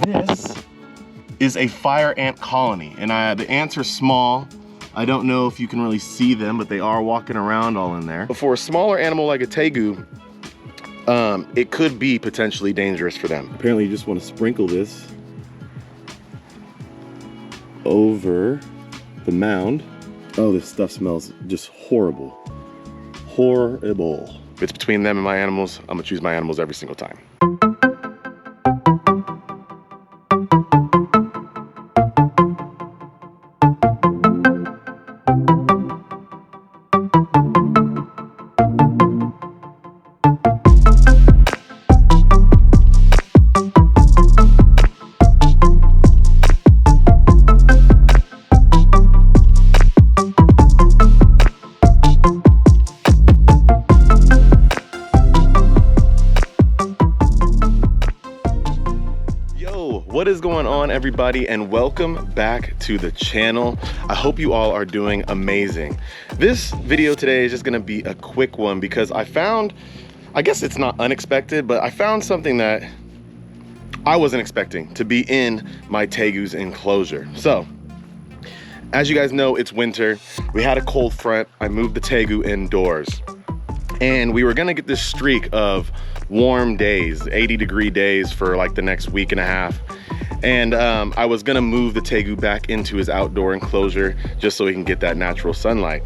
This is a fire ant colony, and the ants are small. I don't know if you can really see them, but they are walking around all in there. But for a smaller animal like a tegu, it could be potentially dangerous for them. Apparently you just want to sprinkle this over the mound. Oh, this stuff smells just horrible. Horrible. If it's between them and my animals, I'm gonna choose my animals every single time. What is going on, everybody, and welcome back to the channel. I hope you all are doing amazing. This video today is just gonna be a quick one because I found, I guess it's not unexpected, but I found something that I wasn't expecting to be in my tegu's enclosure. So, as you guys know, it's winter. We had a cold front. I moved the tegu indoors. And we were gonna get this streak of warm days, 80-degree days for like the next week and a half. And I was gonna move the tegu back into his outdoor enclosure just so he can get that natural sunlight.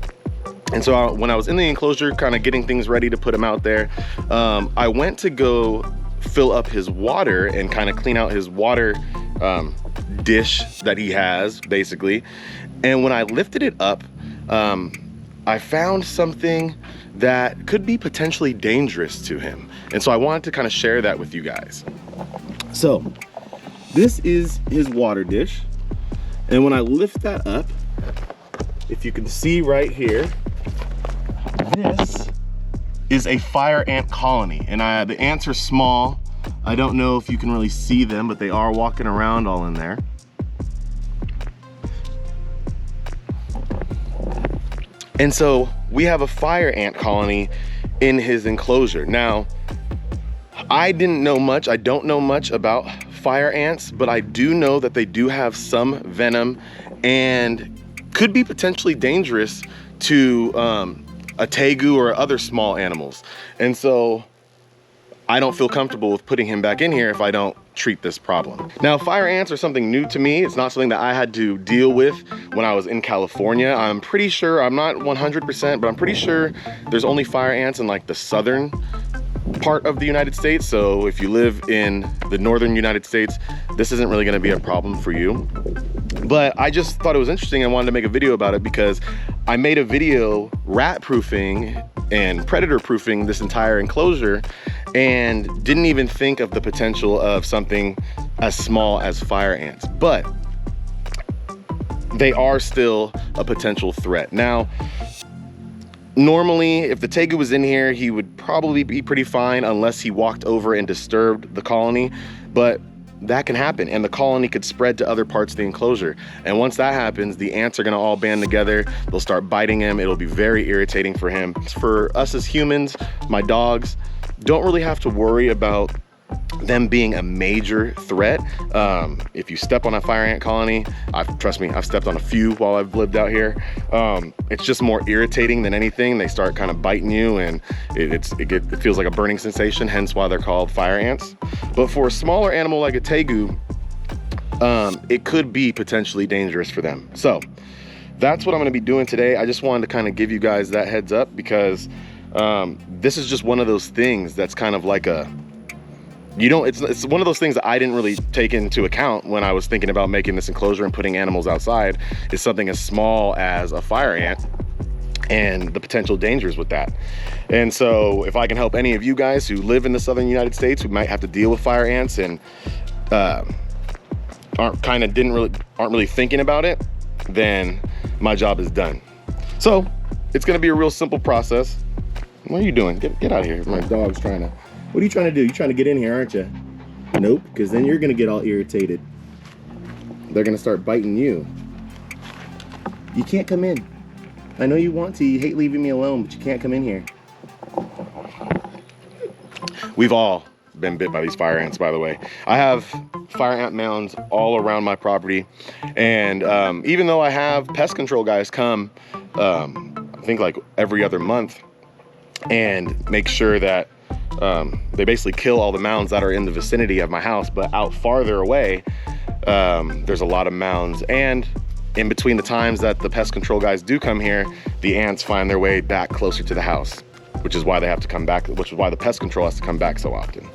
And so when I was in the enclosure, kind of getting things ready to put him out there, I went to go fill up his water and kind of clean out his water dish that he has, basically. And when I lifted it up, I found something that could be potentially dangerous to him. And so I wanted to kind of share that with you guys. So this is his water dish. And when I lift that up, if you can see right here, this is a fire ant colony. And the ants are small. I don't know if you can really see them, but they are walking around all in there. And so we have a fire ant colony in his enclosure. Now, I didn't know much. I don't know much about fire ants, but I do know that they do have some venom and could be potentially dangerous to a tegu or other small animals. And so I don't feel comfortable with putting him back in here if I don't treat this problem. Now, fire ants are something new to me. It's not something that I had to deal with when I was in California. I'm pretty sure, I'm not 100%, but I'm pretty sure there's only fire ants in like the southern part of the United States. So if you live in the northern United States, this isn't really gonna be a problem for you. But I just thought it was interesting and wanted to make a video about it because I made a video rat proofing and predator proofing this entire enclosure and didn't even think of the potential of something as small as fire ants. But they are still a potential threat. Now, normally, if the tegu was in here, he would probably be pretty fine unless he walked over and disturbed the colony, but that can happen and the colony could spread to other parts of the enclosure. And once that happens, the ants are gonna all band together. They'll start biting him. It'll be very irritating for him. For us as humans, my dogs don't really have to worry about them being a major threat. If you step on a fire ant colony, trust me, I've stepped on a few while I've lived out here. It's just more irritating than anything. They start kind of biting you and it feels like a burning sensation, hence why they're called fire ants. But for a smaller animal like a tegu, it could be potentially dangerous for them. So that's what I'm gonna be doing today. I just wanted to kind of give you guys that heads up because this is just one of those things that's kind of like it's one of those things that I didn't really take into account when I was thinking about making this enclosure and putting animals outside, is something as small as a fire ant and the potential dangers with that. And so if I can help any of you guys who live in the southern United States who might have to deal with fire ants and aren't really thinking about it, then my job is done. So it's gonna be a real simple process. What are you doing? Get out of here. My dog's trying to. What are you trying to do? You're trying to get in here, aren't you? Nope, because then you're gonna get all irritated. They're gonna start biting you. You can't come in. I know you want to. You hate leaving me alone, but you can't come in here. We've all been bit by these fire ants, by the way. I have fire ant mounds all around my property. And even though I have pest control guys come, I think like every other month, and make sure that they basically kill all the mounds that are in the vicinity of my house, but out farther away, there's a lot of mounds. And in between the times that the pest control guys do come here, the ants find their way back closer to the house, which is why they have to come back, which is why the pest control has to come back so often.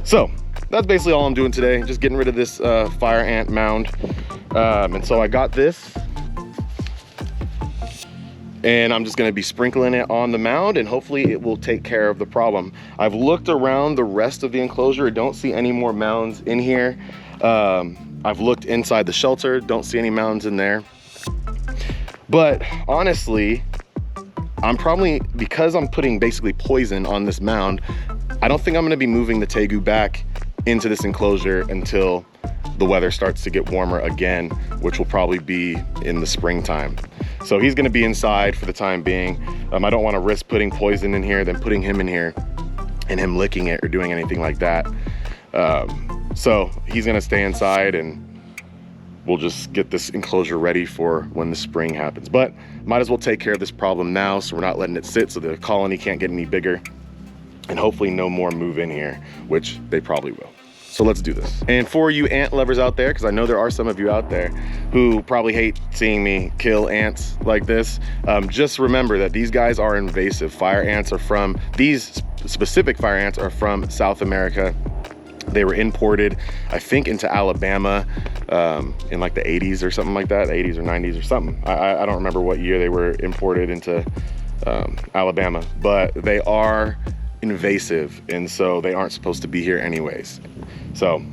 So that's basically all I'm doing today, just getting rid of this fire ant mound. And so I got this, and I'm just gonna be sprinkling it on the mound, and hopefully it will take care of the problem. I've looked around the rest of the enclosure. I don't see any more mounds in here. I've looked inside the shelter, don't see any mounds in there. But honestly, I'm probably, because I'm putting basically poison on this mound, I don't think I'm gonna be moving the tegu back into this enclosure until the weather starts to get warmer again, which will probably be in the springtime. So he's gonna be inside for the time being. I don't wanna risk putting poison in here, then putting him in here and him licking it or doing anything like that. So he's gonna stay inside, and we'll just get this enclosure ready for when the spring happens. But might as well take care of this problem now, so we're not letting it sit so the colony can't get any bigger, and hopefully no more move in here, which they probably will. So let's do this. And for you ant lovers out there, because I know there are some of you out there who probably hate seeing me kill ants like this, just remember that these guys are invasive. Fire ants are from, these specific fire ants are from South America. They were imported, I think, into Alabama in like the 80s or something like that, 80s or 90s or something. I don't remember what year they were imported into Alabama, but they are invasive, and so they aren't supposed to be here anyways. So,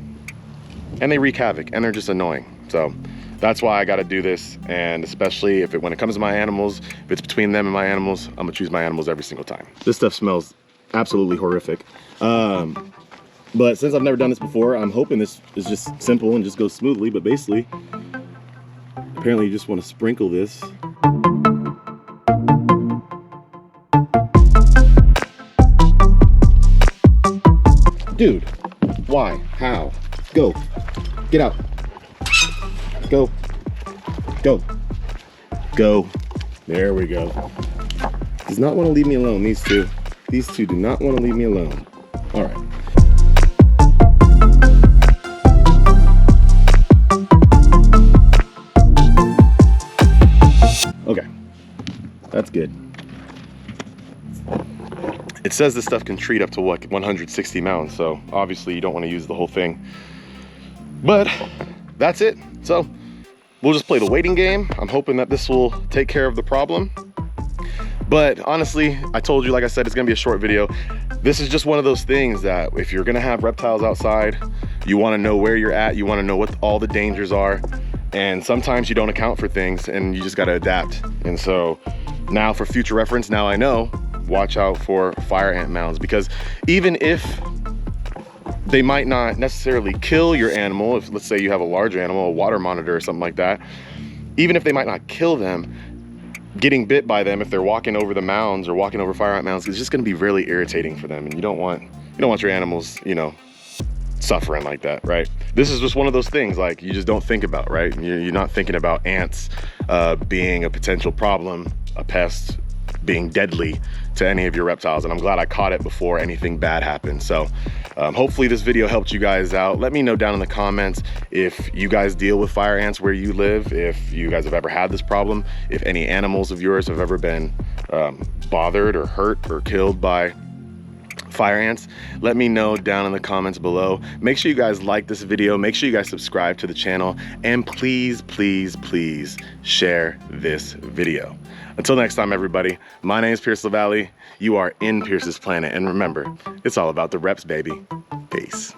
and they wreak havoc, and they're just annoying. So that's why I got to do this. And especially when it comes to my animals, if it's between them and my animals, I'm gonna choose my animals every single time. This stuff smells absolutely horrific. But since I've never done this before, I'm hoping this is just simple and just goes smoothly. But basically, apparently you just want to sprinkle this. Dude, why? How? Go. Get out. Go. Go. Go. There we go. Does not want to leave me alone, these two. These two do not want to leave me alone. All right. Okay, that's good. It says this stuff can treat up to what, 160 mounds, so obviously you don't want to use the whole thing. But that's it. So we'll just play the waiting game. I'm hoping that this will take care of the problem. But honestly, I told you, like I said, it's gonna be a short video. This is just one of those things that if you're gonna have reptiles outside, you wanna know where you're at, you wanna know what all the dangers are. And sometimes you don't account for things and you just gotta adapt. And so now for future reference, now I know, watch out for fire ant mounds, because even if they might not necessarily kill your animal, if let's say you have a larger animal, a water monitor or something like that, even if they might not kill them, getting bit by them if they're walking over the mounds or walking over fire ant mounds is just gonna be really irritating for them. And you don't want your animals, you know, suffering like that, right? This is just one of those things like you just don't think about, right? You're not thinking about ants being a potential problem, a pest, being deadly to any of your reptiles. And I'm glad I caught it before anything bad happened. So hopefully this video helped you guys out. Let me know down in the comments if you guys deal with fire ants where you live, if you guys have ever had this problem, if any animals of yours have ever been bothered or hurt or killed by fire ants. Let me know down in the comments below. Make sure you guys like this video, make sure you guys subscribe to the channel, and please, please, please share this video. Until next time, everybody, my name is Pierce LaValle. You are in Pierce's Planet, and remember, it's all about the reps, baby. Peace.